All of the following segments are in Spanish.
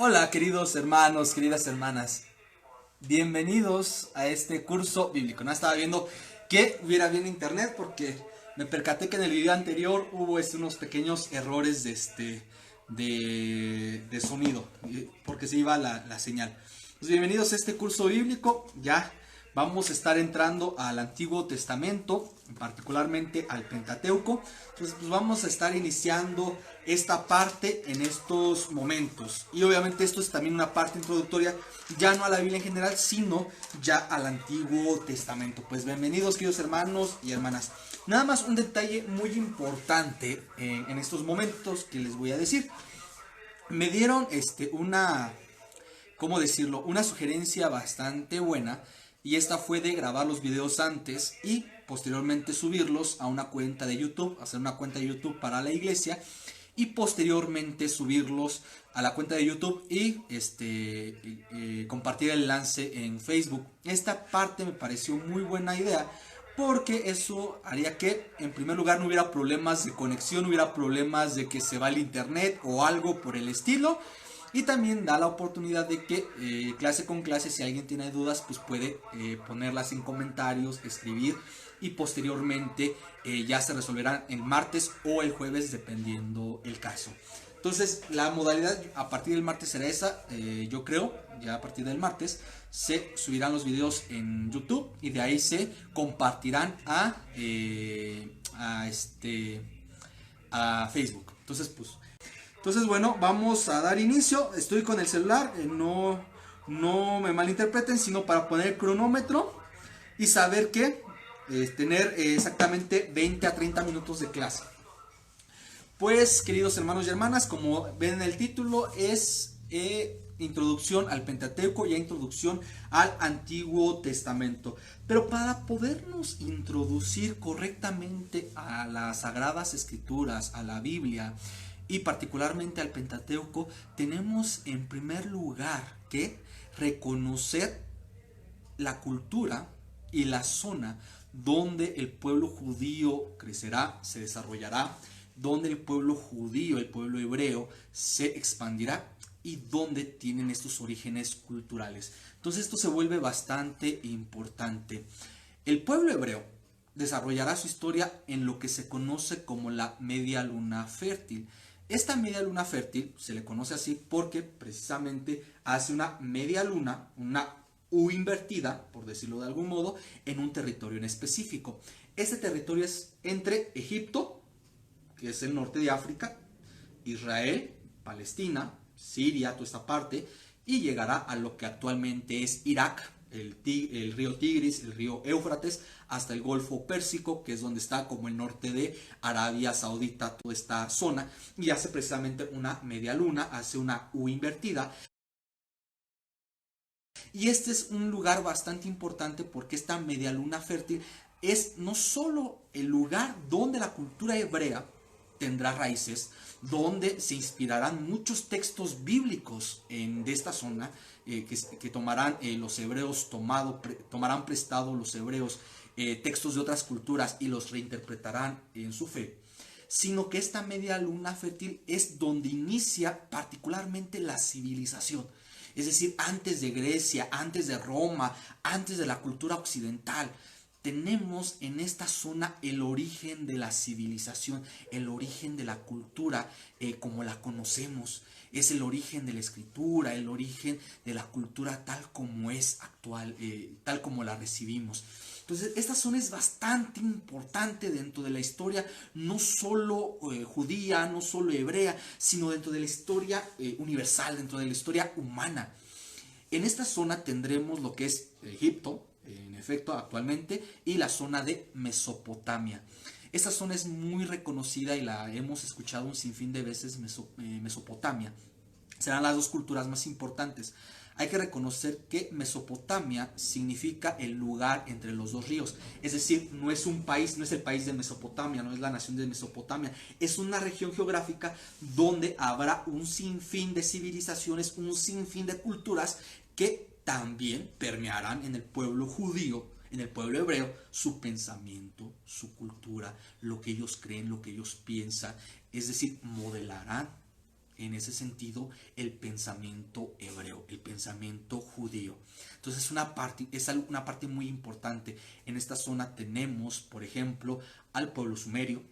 Hola queridos hermanos, queridas hermanas, bienvenidos a este curso bíblico. No estaba viendo que hubiera bien internet porque me percaté que en el video anterior hubo unos pequeños errores de sonido, porque se iba la señal. Pues bienvenidos a este curso bíblico. Ya vamos a estar entrando al Antiguo Testamento, particularmente al Pentateuco. Entonces pues vamos a estar iniciando esta parte en estos momentos. Y obviamente esto es también una parte introductoria, ya no a la Biblia en general, sino ya al Antiguo Testamento. Pues bienvenidos queridos hermanos y hermanas. Nada más un detalle muy importante en estos momentos que les voy a decir. Me dieron ¿cómo decirlo? Una sugerencia bastante buena, y esta fue de grabar los videos antes y posteriormente subirlos a una cuenta de YouTube, hacer una cuenta de YouTube para la iglesia y posteriormente subirlos a la cuenta de YouTube y compartir el enlace en Facebook. Esta parte me pareció muy buena idea porque eso haría que en primer lugar no hubiera problemas de conexión, no hubiera problemas de que se va el internet o algo por el estilo. Y también da la oportunidad de que clase con clase, si alguien tiene dudas, pues puede ponerlas en comentarios, escribir, y posteriormente ya se resolverán el martes o el jueves dependiendo el caso. Entonces la modalidad a partir del martes será esa, yo creo, ya a partir del martes se subirán los videos en YouTube y de ahí se compartirán a Facebook. Entonces, bueno, vamos a dar inicio. Estoy con el celular, no me malinterpreten, sino para poner el cronómetro y saber que tener exactamente 20 a 30 minutos de clase. Pues, queridos hermanos y hermanas, como ven en el título, es introducción al Pentateuco y introducción al Antiguo Testamento. Pero para podernos introducir correctamente a las Sagradas Escrituras, a la Biblia y particularmente al Pentateuco, tenemos en primer lugar que reconocer la cultura y la zona donde el pueblo judío crecerá, se desarrollará, donde el pueblo judío, el pueblo hebreo, se expandirá y donde tienen estos orígenes culturales. Entonces esto se vuelve bastante importante. El pueblo hebreo desarrollará su historia en lo que se conoce como la media luna fértil. Esta media luna fértil se le conoce así porque precisamente hace una media luna, una U invertida, por decirlo de algún modo, en un territorio en específico. Este territorio es entre Egipto, que es el norte de África, Israel, Palestina, Siria, toda esta parte, y llegará a lo que actualmente es Irak, el río Tigris, el río Éufrates, hasta el Golfo Pérsico, que es donde está como el norte de Arabia Saudita, toda esta zona, y hace precisamente una media luna, hace una U invertida. Y este es un lugar bastante importante porque esta media luna fértil es no solo el lugar donde la cultura hebrea tendrá raíces, donde se inspirarán muchos textos bíblicos de esta zona, que tomarán los hebreos, tomarán prestado los hebreos textos de otras culturas y los reinterpretarán en su fe, sino que esta media luna fértil es donde inicia particularmente la civilización. Es decir, antes de Grecia, antes de Roma, antes de la cultura occidental, tenemos en esta zona el origen de la civilización, el origen de la cultura como la conocemos. Es el origen de la escritura, el origen de la cultura tal como es actual, tal como la recibimos. Entonces, esta zona es bastante importante dentro de la historia, no solo judía, no solo hebrea, sino dentro de la historia universal, dentro de la historia humana. En esta zona tendremos lo que es Egipto, en efecto, actualmente, y la zona de Mesopotamia. Esta zona es muy reconocida y la hemos escuchado un sinfín de veces, Mesopotamia. Serán las dos culturas más importantes. Hay que reconocer que Mesopotamia significa el lugar entre los dos ríos. Es decir, no es un país, no es el país de Mesopotamia, no es la nación de Mesopotamia. Es una región geográfica donde habrá un sinfín de civilizaciones, un sinfín de culturas que también permearán en el pueblo judío, en el pueblo hebreo, su pensamiento, su cultura, lo que ellos creen, lo que ellos piensan. Es decir, modelarán en ese sentido el pensamiento hebreo, el pensamiento judío. Entonces es una parte muy importante. En esta zona tenemos, por ejemplo, al pueblo sumerio,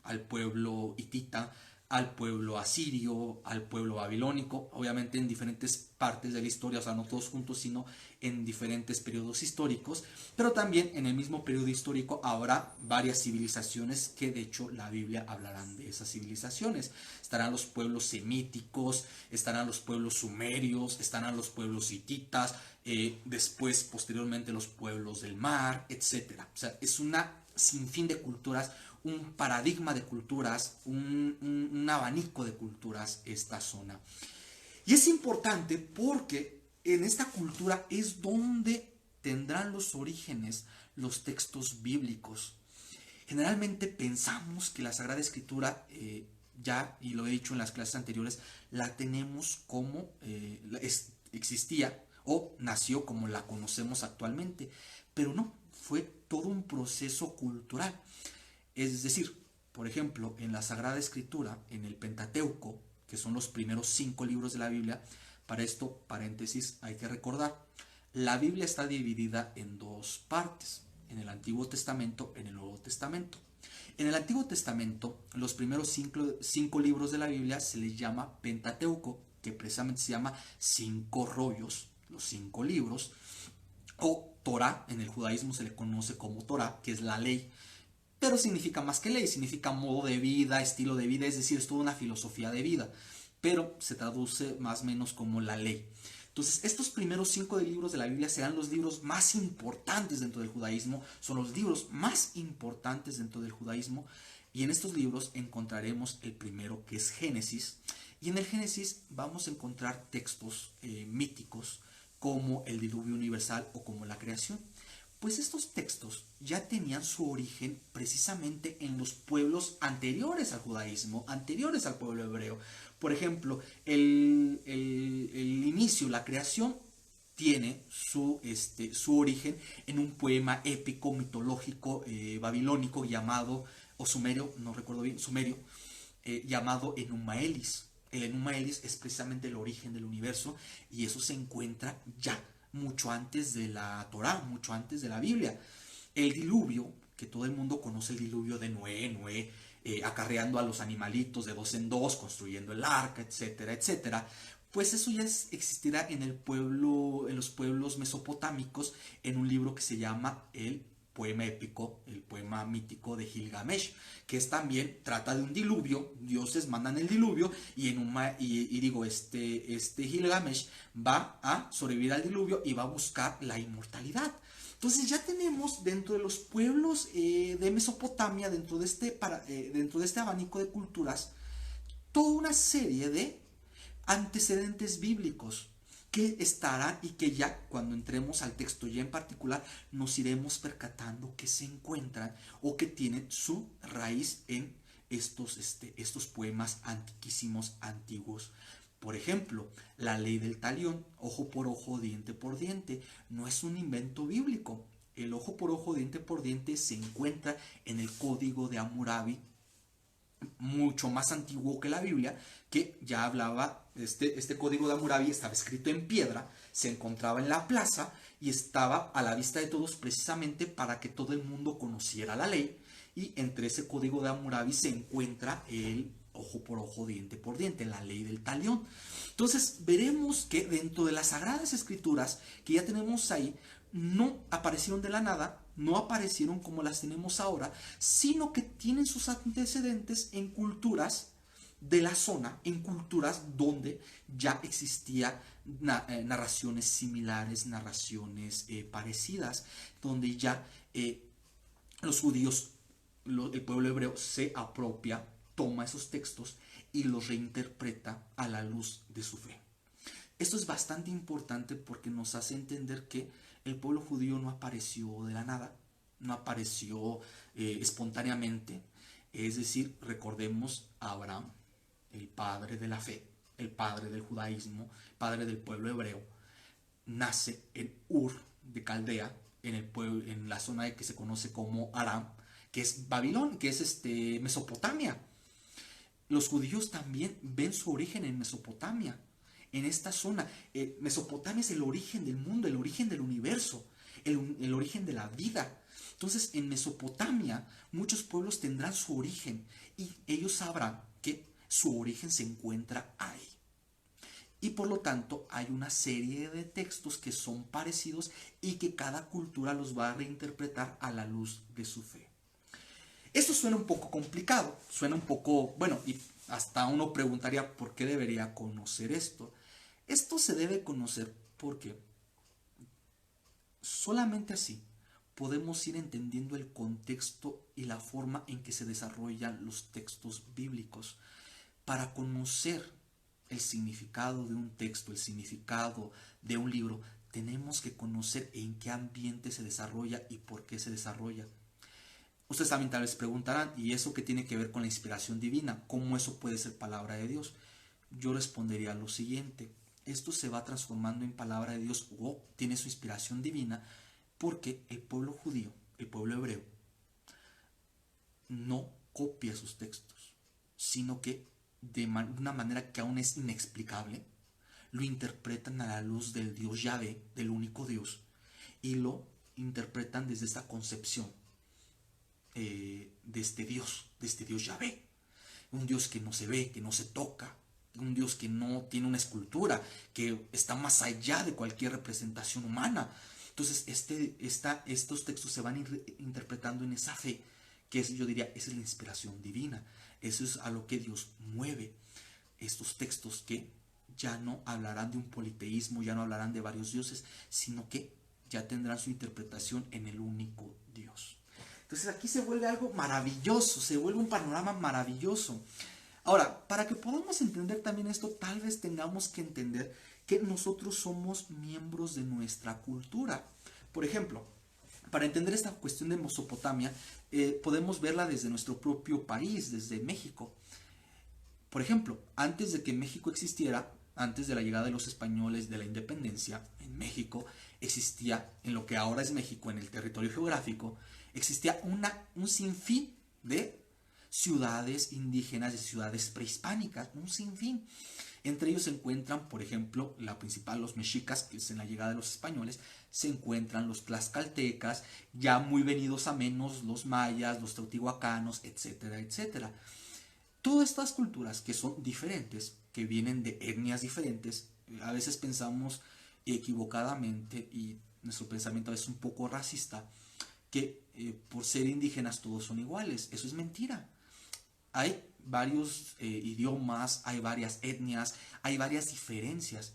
al pueblo hitita, al pueblo asirio, al pueblo babilónico, obviamente en diferentes partes de la historia, o sea, no todos juntos, sino en diferentes periodos históricos, pero también en el mismo periodo histórico habrá varias civilizaciones que de hecho la Biblia hablarán de esas civilizaciones. Estarán los pueblos semíticos, estarán los pueblos sumerios, estarán los pueblos hititas, después, posteriormente, los pueblos del mar, etcétera. O sea, es una sinfín de culturas, un paradigma de culturas, un abanico de culturas esta zona. Y es importante porque en esta cultura es donde tendrán los orígenes los textos bíblicos. Generalmente pensamos que la Sagrada Escritura, ya, y lo he dicho en las clases anteriores, la tenemos como existía o nació como la conocemos actualmente, pero no, fue todo un proceso cultural. Es decir, por ejemplo, en la Sagrada Escritura, en el Pentateuco, que son los primeros 5 libros de la Biblia, para esto, paréntesis, hay que recordar, la Biblia está dividida en dos partes, en el Antiguo Testamento, en el Nuevo Testamento. En el Antiguo Testamento, los primeros 5 libros de la Biblia se les llama Pentateuco, que precisamente se llama 5 rollos, los 5 libros, o Torah, en el judaísmo se le conoce como Torah, que es la ley, pero significa más que ley, significa modo de vida, estilo de vida, es decir, es toda una filosofía de vida, pero se traduce más o menos como la ley. Entonces, estos primeros 5 libros de la Biblia serán los libros más importantes dentro del judaísmo, son los libros más importantes dentro del judaísmo, y en estos libros encontraremos el primero, que es Génesis, y en el Génesis vamos a encontrar textos míticos como el diluvio universal o como la creación. Pues estos textos ya tenían su origen precisamente en los pueblos anteriores al judaísmo, anteriores al pueblo hebreo. Por ejemplo, el inicio, la creación, tiene su origen en un poema épico, mitológico, babilónico llamado, o sumerio, no recuerdo bien, sumerio, llamado Enuma Elis. El Enuma Elis es precisamente el origen del universo y eso se encuentra ya mucho antes de la Torá, mucho antes de la Biblia. El diluvio, que todo el mundo conoce el diluvio de Noé, acarreando a los animalitos de 2 en 2, construyendo el arca, etcétera, etcétera, pues eso ya existirá en el pueblo, en los pueblos mesopotámicos, en un libro que se llama el poema épico, el poema mítico de Gilgamesh, que es también, trata de un diluvio, dioses mandan el diluvio y este Gilgamesh va a sobrevivir al diluvio y va a buscar la inmortalidad. Entonces ya tenemos dentro de los pueblos de Mesopotamia, dentro de este abanico de culturas, toda una serie de antecedentes bíblicos que estarán y que ya cuando entremos al texto ya en particular nos iremos percatando que se encuentran o que tienen su raíz en estos poemas antiquísimos, antiguos. Por ejemplo, la ley del talión, ojo por ojo, diente por diente, no es un invento bíblico. El ojo por ojo, diente por diente se encuentra en el Código de Hammurabi, mucho más antiguo que la Biblia, que ya hablaba, este Código de Hammurabi estaba escrito en piedra, se encontraba en la plaza y estaba a la vista de todos precisamente para que todo el mundo conociera la ley, y entre ese Código de Hammurabi se encuentra el ojo por ojo, diente por diente, la ley del talión. Entonces veremos que dentro de las Sagradas Escrituras que ya tenemos ahí, no aparecieron de la nada, no aparecieron como las tenemos ahora, sino que tienen sus antecedentes en culturas de la zona, en culturas donde ya existían narraciones similares, narraciones parecidas, donde ya los judíos, el pueblo hebreo se apropia, toma esos textos y los reinterpreta a la luz de su fe. Esto es bastante importante porque nos hace entender que el pueblo judío no apareció de la nada, no apareció espontáneamente. Es decir, recordemos a Abraham, el padre de la fe, el padre del judaísmo, padre del pueblo hebreo, nace en Ur de Caldea, en la zona que se conoce como Aram, que es Babilón, que es Mesopotamia. los judíos también ven su origen en Mesopotamia, en esta zona. Mesopotamia es el origen del mundo, el origen del universo, el origen de la vida. Entonces, en Mesopotamia, muchos pueblos tendrán su origen y ellos sabrán que su origen se encuentra ahí. Y por lo tanto, hay una serie de textos que son parecidos y que cada cultura los va a reinterpretar a la luz de su fe. Esto suena un poco complicado, suena un poco, bueno, y hasta uno preguntaría por qué debería conocer esto. Esto se debe conocer porque solamente así podemos ir entendiendo el contexto y la forma en que se desarrollan los textos bíblicos. Para conocer el significado de un texto, el significado de un libro, tenemos que conocer en qué ambiente se desarrolla y por qué se desarrolla. Ustedes también tal vez preguntarán, ¿y eso qué tiene que ver con la inspiración divina? ¿Cómo eso puede ser palabra de Dios? Yo respondería lo siguiente: esto se va transformando en palabra de Dios o tiene su inspiración divina porque el pueblo judío, el pueblo hebreo, no copia sus textos, sino que de una manera que aún es inexplicable, lo interpretan a la luz del Dios Yahvé, del único Dios, y lo interpretan desde esta concepción de este Dios Yahvé. Un Dios que no se ve, que no se toca, un Dios que no tiene una escultura, que está más allá de cualquier representación humana. Entonces, estos textos se van interpretando en esa fe, que es, yo diría, esa es la inspiración divina. Eso es a lo que Dios mueve. Estos textos que ya no hablarán de un politeísmo, ya no hablarán de varios dioses, sino que ya tendrán su interpretación en el único Dios. Entonces aquí se vuelve algo maravilloso, se vuelve un panorama maravilloso. Ahora, para que podamos entender también esto, tal vez tengamos que entender que nosotros somos miembros de nuestra cultura. Por ejemplo, para entender esta cuestión de Mesopotamia, podemos verla desde nuestro propio país, desde México. Por ejemplo, antes de que México existiera, antes de la llegada de los españoles, de la independencia, en México existía, en lo que ahora es México, en el territorio geográfico, existía un sinfín de ciudades indígenas, de ciudades prehispánicas, un sinfín. Entre ellos se encuentran, por ejemplo, la principal, los mexicas, que es en la llegada de los españoles, se encuentran los tlaxcaltecas, ya muy venidos a menos los mayas, los teotihuacanos, etcétera, etcétera. Todas estas culturas que son diferentes, que vienen de etnias diferentes, a veces pensamos equivocadamente, y nuestro pensamiento a veces un poco racista, que por ser indígenas todos son iguales. Eso es mentira. Hay varios idiomas, hay varias etnias, hay varias diferencias.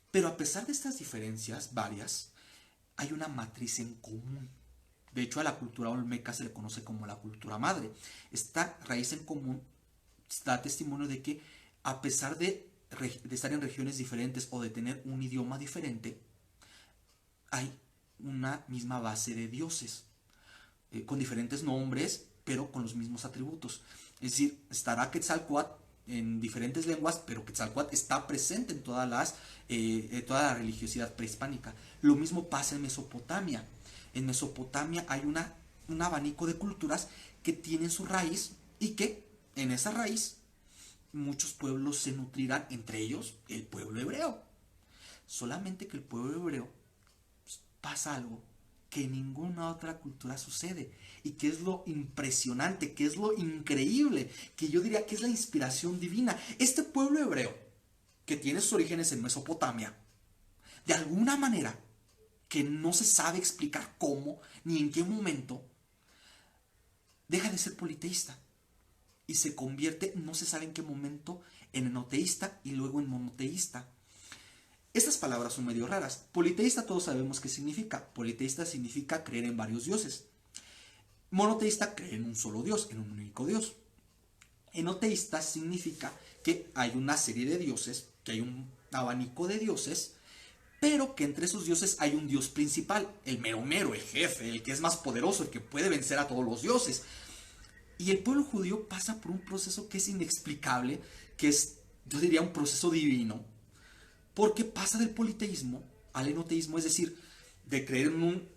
Pero a pesar de estas diferencias, varias, hay una matriz en común. De hecho, a la cultura olmeca se le conoce como la cultura madre. Esta raíz en común da testimonio de que, a pesar de estar en regiones diferentes o de tener un idioma diferente, hay una misma base de dioses, con diferentes nombres, pero con los mismos atributos. Es decir, estará Quetzalcóatl en diferentes lenguas, pero Quetzalcóatl está presente en toda la religiosidad prehispánica. Lo mismo pasa en Mesopotamia. En Mesopotamia hay un abanico de culturas que tienen su raíz y que en esa raíz muchos pueblos se nutrirán, entre ellos el pueblo hebreo. Solamente que el pueblo hebreo pasa algo que en ninguna otra cultura sucede, y que es lo impresionante, que es lo increíble, que yo diría que es la inspiración divina. Este pueblo hebreo, que tiene sus orígenes en Mesopotamia, de alguna manera, que no se sabe explicar cómo ni en qué momento, deja de ser politeísta y se convierte, no se sabe en qué momento, en enoteísta y luego en monoteísta. Estas palabras son medio raras. Politeísta todos sabemos qué significa. Politeísta significa creer en varios dioses. Monoteísta, cree en un solo Dios, en un único Dios. Enoteísta significa que hay una serie de dioses, que hay un abanico de dioses, pero que entre esos dioses hay un dios principal, el mero mero, el jefe, el que es más poderoso, el que puede vencer a todos los dioses. Y el pueblo judío pasa por un proceso que es inexplicable, que es, yo diría, un proceso divino, porque pasa del politeísmo al enoteísmo, es decir, de creer en un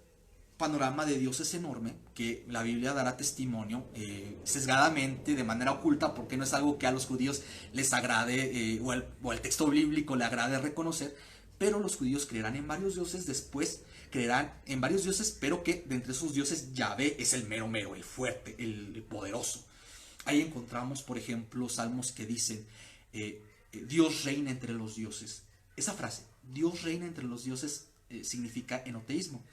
panorama de Dios es enorme, que la Biblia dará testimonio, sesgadamente, de manera oculta, porque no es algo que a los judíos les agrade, o el texto bíblico le agrade reconocer, pero los judíos creerán en varios dioses, después creerán en varios dioses, pero que de entre esos dioses Yahvé es el mero mero, el fuerte, el poderoso. Ahí encontramos, por ejemplo, salmos que dicen, Dios reina entre los dioses. Esa frase, Dios reina entre los dioses, significa enoteísmo.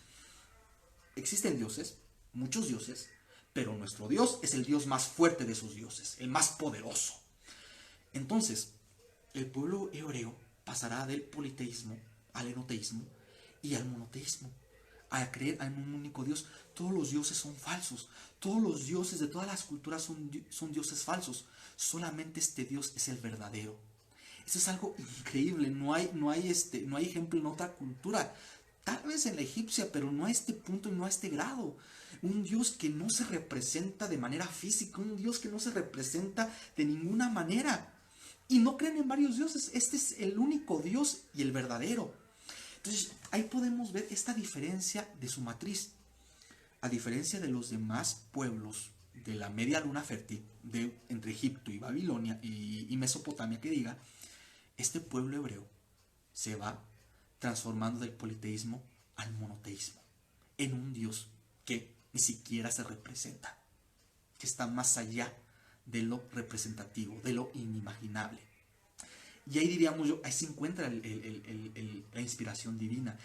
Existen dioses, muchos dioses, pero nuestro Dios es el Dios más fuerte de esos dioses, el más poderoso. Entonces, el pueblo hebreo pasará del politeísmo al enoteísmo y al monoteísmo, a creer en un único Dios. Todos los dioses son falsos, todos los dioses de todas las culturas son dioses falsos, solamente este Dios es el verdadero. Eso es algo increíble, no hay ejemplo en otra cultura. Tal vez en la egipcia, pero no a este punto y no a este grado. Un Dios que no se representa de manera física, un Dios que no se representa de ninguna manera. Y no creen en varios dioses, este es el único Dios y el verdadero. Entonces ahí podemos ver esta diferencia de su matriz. A diferencia de los demás pueblos de la media luna fértil, entre Egipto y Babilonia y Mesopotamia, que diga, este pueblo hebreo se va transformando del politeísmo al monoteísmo, en un Dios que ni siquiera se representa, que está más allá de lo representativo, de lo inimaginable. Y ahí diríamos yo, ahí se encuentra la inspiración divina.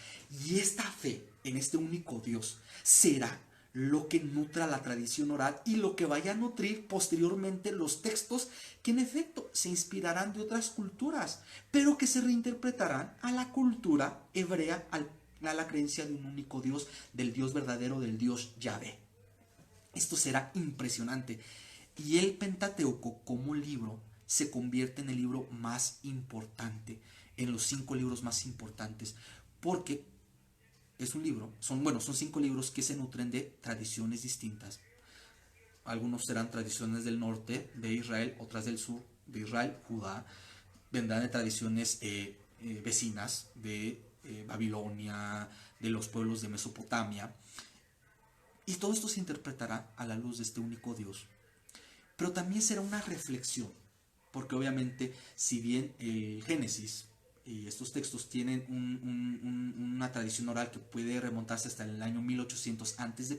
Y esta fe en este único Dios será lo que nutra la tradición oral y lo que vaya a nutrir posteriormente los textos que en efecto se inspirarán de otras culturas, pero que se reinterpretarán a la cultura hebrea, a la creencia de un único Dios, del Dios verdadero, del Dios Yahvé. Esto será impresionante. Y el Pentateuco como libro se convierte en el libro más importante, en los 5 libros más importantes, porque es un libro, son 5 libros que se nutren de tradiciones distintas. Algunos serán tradiciones del norte de Israel, otras del sur de Israel, Judá, vendrán de tradiciones vecinas de Babilonia, de los pueblos de Mesopotamia, y todo esto se interpretará a la luz de este único Dios. Pero también será una reflexión, porque obviamente si bien el Génesis y estos textos tienen una tradición oral que puede remontarse hasta el año 1800 a.C.,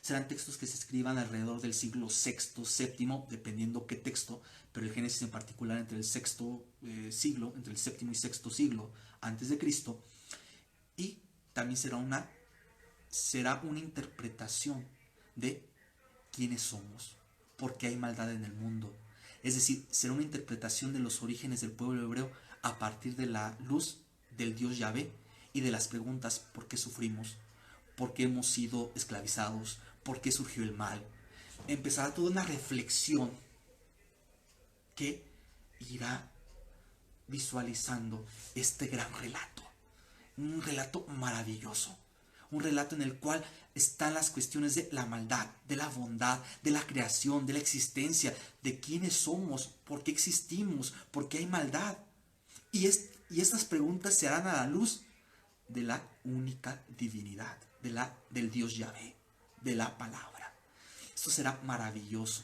serán textos que se escriban alrededor del siglo VI, VII, dependiendo qué texto, pero el Génesis en particular entre el sexto siglo, entre el séptimo y sexto siglo antes de Cristo, y también será una interpretación de quiénes somos, por qué hay maldad en el mundo. Es decir, será una interpretación de los orígenes del pueblo hebreo a partir de la luz del Dios Yahvé y de las preguntas: ¿por qué sufrimos? ¿Por qué hemos sido esclavizados? ¿Por qué surgió el mal? Empezará toda una reflexión que irá visualizando este gran relato. Un relato maravilloso. Un relato en el cual están las cuestiones de la maldad, de la bondad, de la creación, de la existencia, de quiénes somos, por qué existimos, por qué hay maldad. Y estas preguntas se harán a la luz de la única divinidad, del Dios Yahvé, de la palabra. Esto será maravilloso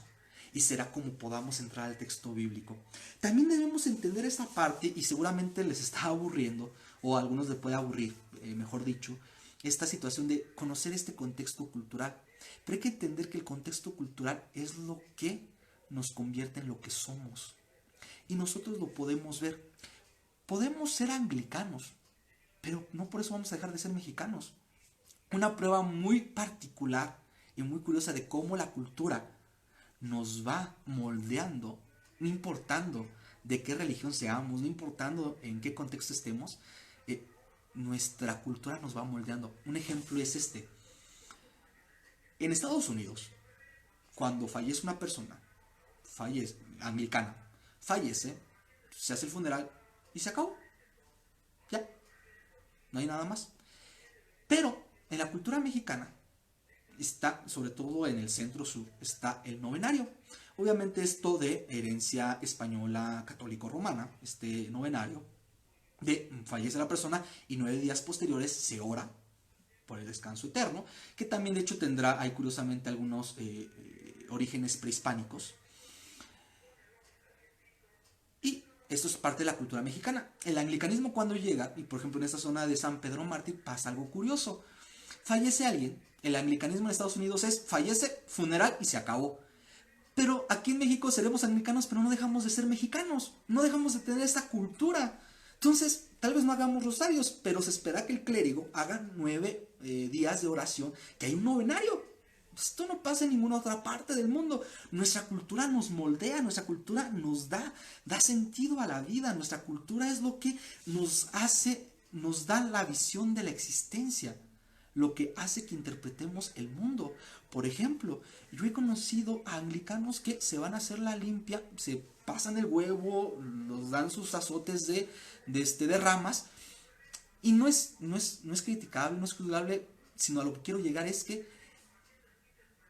y será como podamos entrar al texto bíblico. También debemos entender esta parte, y seguramente les está aburriendo, o a algunos les puede aburrir, mejor dicho, esta situación de conocer este contexto cultural. Pero hay que entender que el contexto cultural es lo que nos convierte en lo que somos. Y nosotros lo podemos ver. Podemos ser anglicanos, pero no por eso vamos a dejar de ser mexicanos. Una prueba muy particular y muy curiosa de cómo la cultura nos va moldeando, no importando de qué religión seamos, no importando en qué contexto estemos, nuestra cultura nos va moldeando. Un ejemplo es este. En Estados Unidos, cuando fallece una persona, anglicana, fallece, se hace el funeral y se acabó. Ya, no hay nada más. Pero en la cultura mexicana está, sobre todo en el centro-sur, está el novenario. Obviamente esto de herencia española católico-romana, este novenario, fallece la persona y 9 días posteriores se ora por el descanso eterno, que también de hecho tendrá, hay curiosamente algunos orígenes prehispánicos. Y esto es parte de la cultura mexicana. El anglicanismo cuando llega, y por ejemplo en esta zona de San Pedro Mártir pasa algo curioso. Fallece alguien, el anglicanismo en Estados Unidos es fallece, funeral y se acabó. Pero aquí en México seremos anglicanos, pero no dejamos de ser mexicanos, no dejamos de tener esta cultura. Entonces, tal vez no hagamos rosarios, pero se espera que el clérigo haga 9 días de oración, que hay un novenario. Esto no pasa en ninguna otra parte del mundo. Nuestra cultura nos moldea, nuestra cultura nos da sentido a la vida. Nuestra cultura es lo que nos hace, nos da la visión de la existencia, lo que hace que interpretemos el mundo. Por ejemplo, yo he conocido a anglicanos que se van a hacer la limpia, se pasan el huevo, nos dan sus azotes de ramas, y no es criticable, no es juzgable, sino a lo que quiero llegar es que,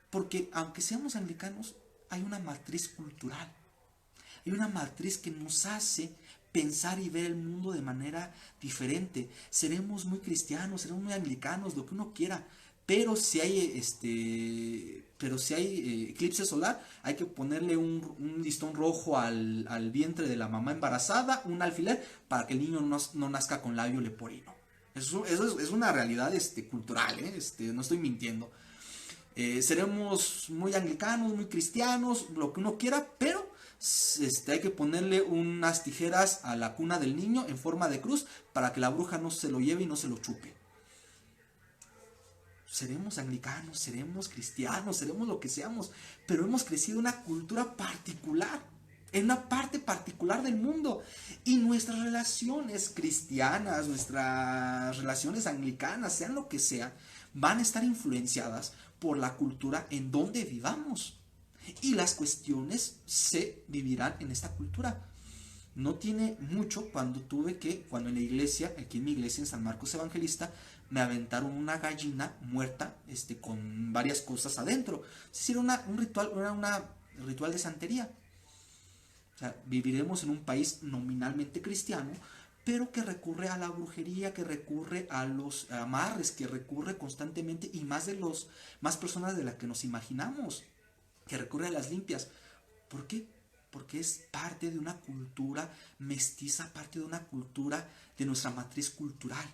porque aunque seamos anglicanos, hay una matriz cultural, hay una matriz que nos hace pensar y ver el mundo de manera diferente. Seremos muy cristianos, seremos muy anglicanos, lo que uno quiera, pero si hay eclipse solar, hay que ponerle un listón rojo al vientre de la mamá embarazada, un alfiler, para que el niño no nazca con labio leporino. Eso es una realidad cultural, no estoy mintiendo. Seremos muy anglicanos, muy cristianos, lo que uno quiera, pero hay que ponerle unas tijeras a la cuna del niño en forma de cruz para que la bruja no se lo lleve y no se lo chupe. Seremos anglicanos, seremos cristianos, seremos lo que seamos, pero hemos crecido en una cultura particular, en una parte particular del mundo, y nuestras relaciones cristianas, nuestras relaciones anglicanas, sean lo que sea, van a estar influenciadas por la cultura en donde vivamos. Y las cuestiones se vivirán en esta cultura. No tiene mucho cuando en la iglesia, aquí en mi iglesia en San Marcos Evangelista, me aventaron una gallina muerta con varias cosas adentro. Es decir, un ritual de santería. O sea, viviremos en un país nominalmente cristiano, pero que recurre a la brujería, que recurre a los amarres, que recurre constantemente, y más personas de las que nos imaginamos, que recurre a las limpias. ¿Por qué? Porque es parte de una cultura mestiza, parte de una cultura de nuestra matriz cultural.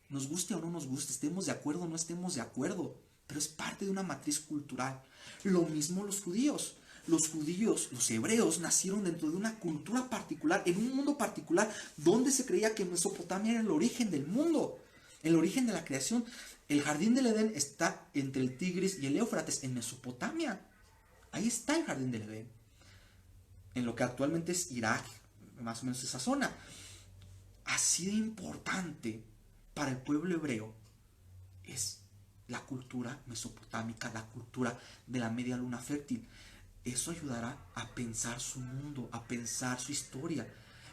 Nos guste o no nos guste, estemos de acuerdo o no estemos de acuerdo, pero es parte de una matriz cultural. Lo mismo los judíos. Los judíos, los hebreos, nacieron dentro de una cultura particular, en un mundo particular, donde se creía que Mesopotamia era el origen del mundo, el origen de la creación. El jardín del Edén está entre el Tigris y el Éufrates, en Mesopotamia. Ahí está el jardín del Edén, en lo que actualmente es Irak, más o menos esa zona. Así de importante para el pueblo hebreo es la cultura mesopotámica, la cultura de la media luna fértil. Eso ayudará a pensar su mundo, a pensar su historia,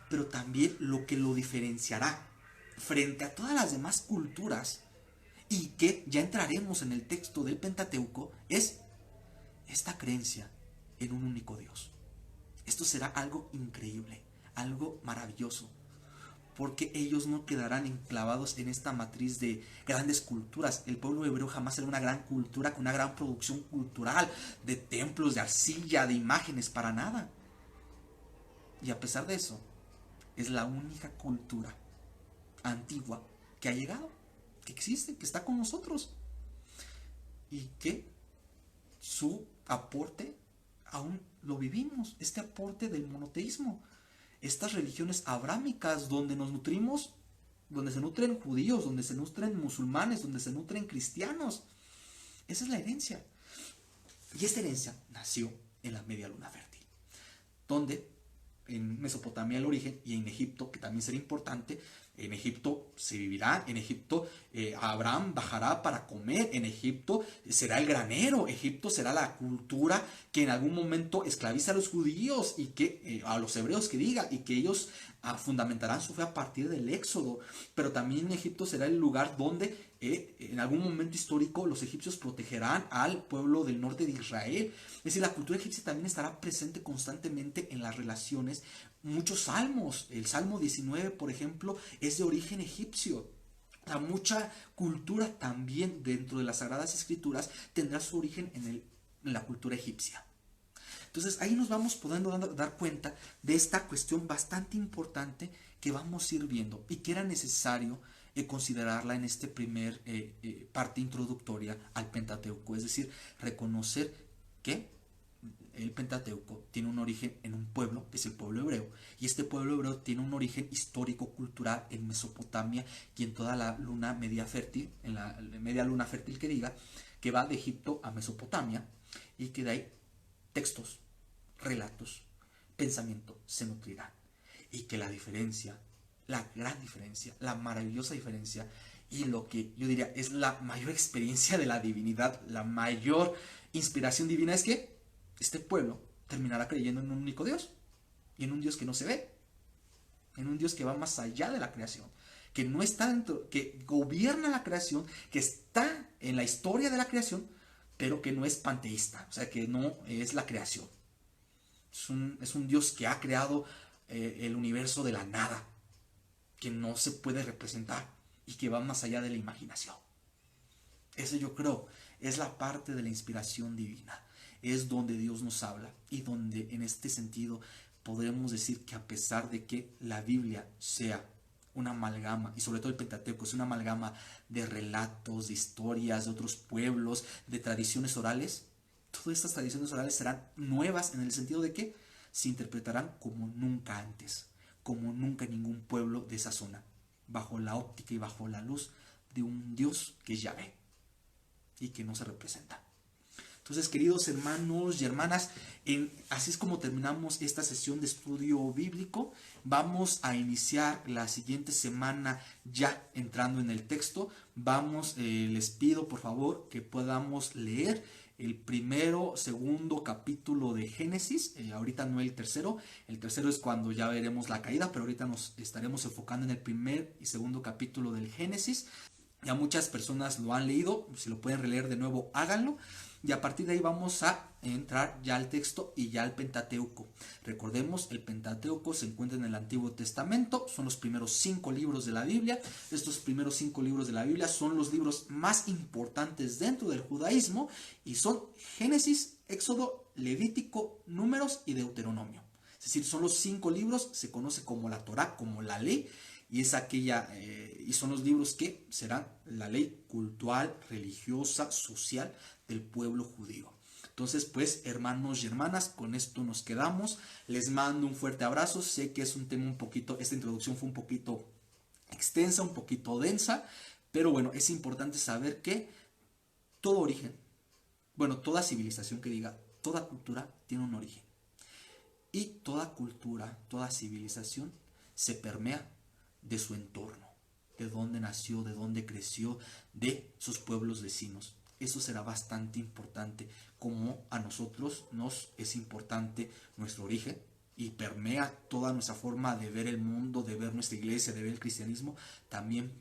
pero también lo que lo diferenciará frente a todas las demás culturas, y que ya entraremos en el texto del Pentateuco, es esta creencia en un único Dios. Esto será algo increíble, algo maravilloso, porque ellos no quedarán enclavados en esta matriz de grandes culturas. El pueblo hebreo jamás será una gran cultura con una gran producción cultural de templos, de arcilla, de imágenes, para nada. Y a pesar de eso, es la única cultura antigua que ha llegado, que existe, que está con nosotros, y que su aporte aún lo vivimos, este aporte del monoteísmo. Estas religiones abrámicas donde nos nutrimos, donde se nutren judíos, donde se nutren musulmanes, donde se nutren cristianos. Esa es la herencia. Y esta herencia nació en la media luna fértil, donde en Mesopotamia el origen, y en Egipto, que también será importante. En Egipto se vivirá, en Egipto Abraham bajará para comer, en Egipto será el granero, Egipto será la cultura que en algún momento esclaviza a los judíos y que a los hebreos que diga, y que ellos fundamentarán su fe a partir del Éxodo. Pero también en Egipto será el lugar donde en algún momento histórico los egipcios protegerán al pueblo del norte de Israel. Es decir, la cultura egipcia también estará presente constantemente en las relaciones. Muchos salmos, el Salmo 19, por ejemplo, es de origen egipcio. Mucha cultura también dentro de las Sagradas Escrituras tendrá su origen en la cultura egipcia. Entonces ahí nos vamos pudiendo dar cuenta de esta cuestión bastante importante que vamos a ir viendo y que era necesario considerarla en este primer parte introductoria al Pentateuco, es decir, reconocer que el Pentateuco tiene un origen en un pueblo, que es el pueblo hebreo, y este pueblo hebreo tiene un origen histórico-cultural en Mesopotamia y en toda la luna media fértil, en la media luna fértil que diga, que va de Egipto a Mesopotamia, y que de ahí textos, relatos, pensamiento se nutrirán. Y que la diferencia, la gran diferencia, la maravillosa diferencia, y lo que yo diría es la mayor experiencia de la divinidad, la mayor inspiración divina, es que este pueblo terminará creyendo en un único Dios, y en un Dios que no se ve, en un Dios que va más allá de la creación, que no está dentro, que gobierna la creación, que está en la historia de la creación, pero que no es panteísta, o sea, que no es la creación. Es un Dios que ha creado el universo de la nada, que no se puede representar y que va más allá de la imaginación. Eso yo creo es la parte de la inspiración divina. Es donde Dios nos habla y donde en este sentido podremos decir que a pesar de que la Biblia sea una amalgama, y sobre todo el Pentateuco es una amalgama de relatos, de historias, de otros pueblos, de tradiciones orales, todas estas tradiciones orales serán nuevas en el sentido de que se interpretarán como nunca antes, como nunca en ningún pueblo de esa zona, bajo la óptica y bajo la luz de un Dios que ya ve y que no se representa. Entonces, queridos hermanos y hermanas, así es como terminamos esta sesión de estudio bíblico. Vamos a iniciar la siguiente semana ya entrando en el texto. Les pido por favor que podamos leer el primero, segundo capítulo de Génesis, ahorita no el tercero es cuando ya veremos la caída, pero ahorita nos estaremos enfocando en el primer y segundo capítulo del Génesis. Ya muchas personas lo han leído, si lo pueden releer de nuevo, háganlo. Y a partir de ahí vamos a entrar ya al texto y ya al Pentateuco. Recordemos, el Pentateuco se encuentra en el Antiguo Testamento, son los primeros 5 libros de la Biblia. Estos primeros 5 libros de la Biblia son los libros más importantes dentro del judaísmo y son Génesis, Éxodo, Levítico, Números y Deuteronomio. Es decir, son los 5 libros, se conoce como la Torá, como la ley, y es y son los libros que serán la ley cultural, religiosa, social del pueblo judío. Entonces, pues, hermanos y hermanas, con esto nos quedamos. Les mando un fuerte abrazo. Sé que es un tema esta introducción fue un poquito extensa, un poquito densa, pero bueno, es importante saber que todo origen, toda civilización que diga, toda cultura tiene un origen. Y toda cultura, toda civilización se permea de su entorno, de dónde nació, de dónde creció, de sus pueblos vecinos. Eso será bastante importante, como a nosotros nos es importante nuestro origen y permea toda nuestra forma de ver el mundo, de ver nuestra iglesia, de ver el cristianismo. También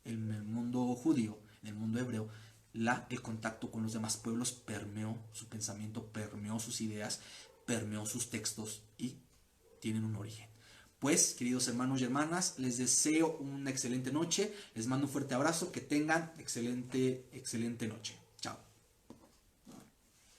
en el mundo judío, en el mundo hebreo, el contacto con los demás pueblos permeó su pensamiento, permeó sus ideas, permeó sus textos y tienen un origen. Pues, queridos hermanos y hermanas, les deseo una excelente noche, les mando un fuerte abrazo, que tengan excelente noche. Chao.